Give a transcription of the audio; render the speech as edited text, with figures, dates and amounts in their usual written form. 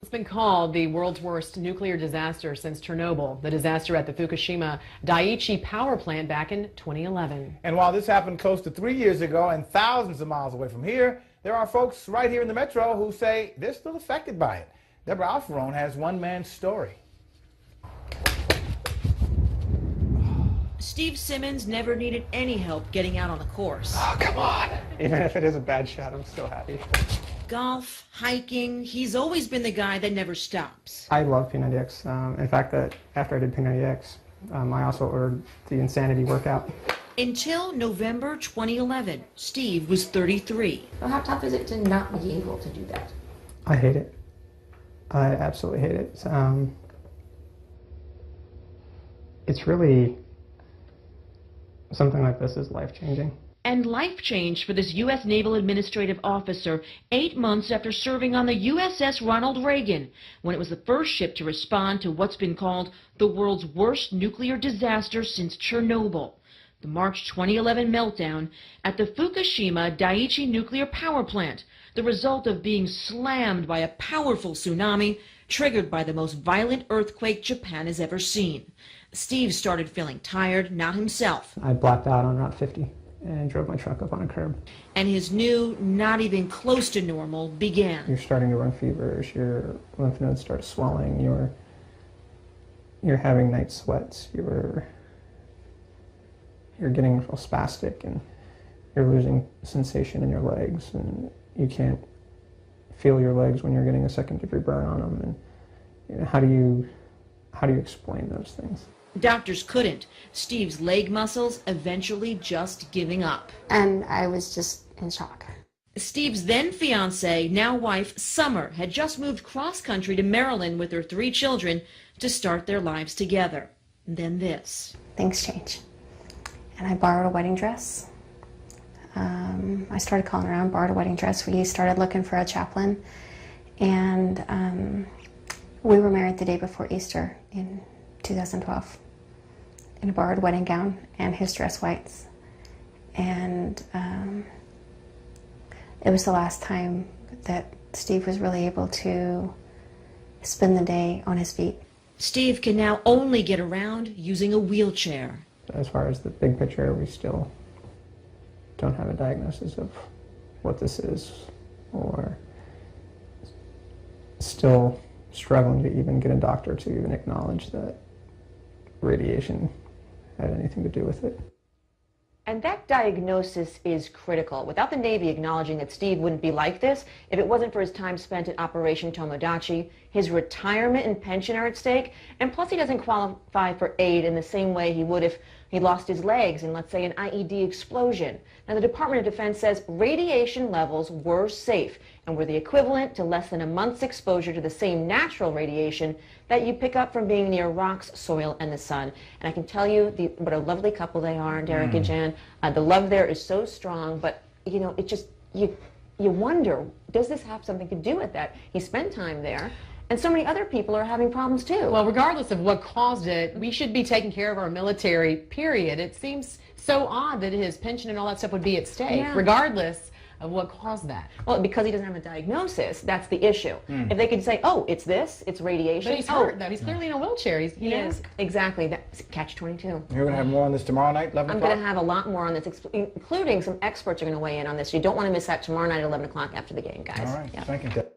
It's been called the world's worst nuclear disaster since Chernobyl, the disaster at the Fukushima Daiichi power plant back in 2011. And while this happened close to 3 years ago and thousands of miles away from here, there are folks right here in the metro who say they're still affected by it. Deborah Alfarone has one man's story. Steve Simmons never needed any help getting out on the course. Oh, come on. Even if it is a bad shot, I'm still happy. Golf, hiking, he's always been the guy that never stops. I love P90X. In fact, after I did P90X, I also ordered the Insanity workout. Until November 2011, Steve was 33. So how tough is it to not be able to do that? I hate it. I absolutely hate it. It's really, something like this is life-changing. And life changed for this U.S. Naval Administrative Officer 8 months after serving on the USS Ronald Reagan, when it was the first ship to respond to what's been called the world's worst nuclear disaster since Chernobyl, the March 2011 meltdown at the Fukushima Daiichi nuclear power plant, the result of being slammed by a powerful tsunami triggered by the most violent earthquake Japan has ever seen. Steve started feeling tired, not himself. I blacked out on Route 50 and drove my truck up on a curb. And his new, not even close to normal, began. You're starting to run fevers, your lymph nodes start swelling, you're having night sweats, you're getting real spastic, and you're losing sensation in your legs, and you can't feel your legs when you're getting a second-degree burn on them. And how do you explain those things? Doctors couldn't. Steve's leg muscles eventually just giving up. And I was just in shock. Steve's then fiancée, now wife, Summer, had just moved cross-country to Maryland with her 3 children to start their lives together. And then this. Things change. And I borrowed a wedding dress. I started calling around, borrowed a wedding dress. We started looking for a chaplain. And we were married the day before Easter in 2012. In a borrowed wedding gown and his dress whites. And it was the last time that Steve was really able to spend the day on his feet. Steve can now only get around using a wheelchair. As far as the big picture, we still don't have a diagnosis of what this is, or still struggling to even get a doctor to even acknowledge that radiation had anything to do with it. And that diagnosis is critical. Without the Navy acknowledging that Steve wouldn't be like this, if it wasn't for his time spent at Operation Tomodachi, his retirement and pension are at stake, and plus he doesn't qualify for aid in the same way he would if he lost his legs in, let's say, an IED explosion. Now, the Department of Defense says radiation levels were safe and were the equivalent to less than a month's exposure to the same natural radiation that you pick up from being near rocks, soil, and the sun. And I can tell you what a lovely couple they are, Derek and Jan. The love there is so strong, but, you know, it just, you wonder, does this have something to do with that? He spent time there. And so many other people are having problems too. Well, regardless of what caused it, we should be taking care of our military, period. It seems so odd that his pension and all that stuff would be at stake, regardless of what caused that. Well, because he doesn't have a diagnosis, that's the issue. If they could say, oh, it's this, it's radiation. But he's hurt, though. He's clearly in a wheelchair. He is. Exactly. That's catch-22. You're going to have more on this tomorrow night, 11 o'clock? I'm going to have a lot more on this, including some experts are going to weigh in on this. You don't want to miss that tomorrow night at 11 o'clock after the game, guys. All right. Thank you, Deb.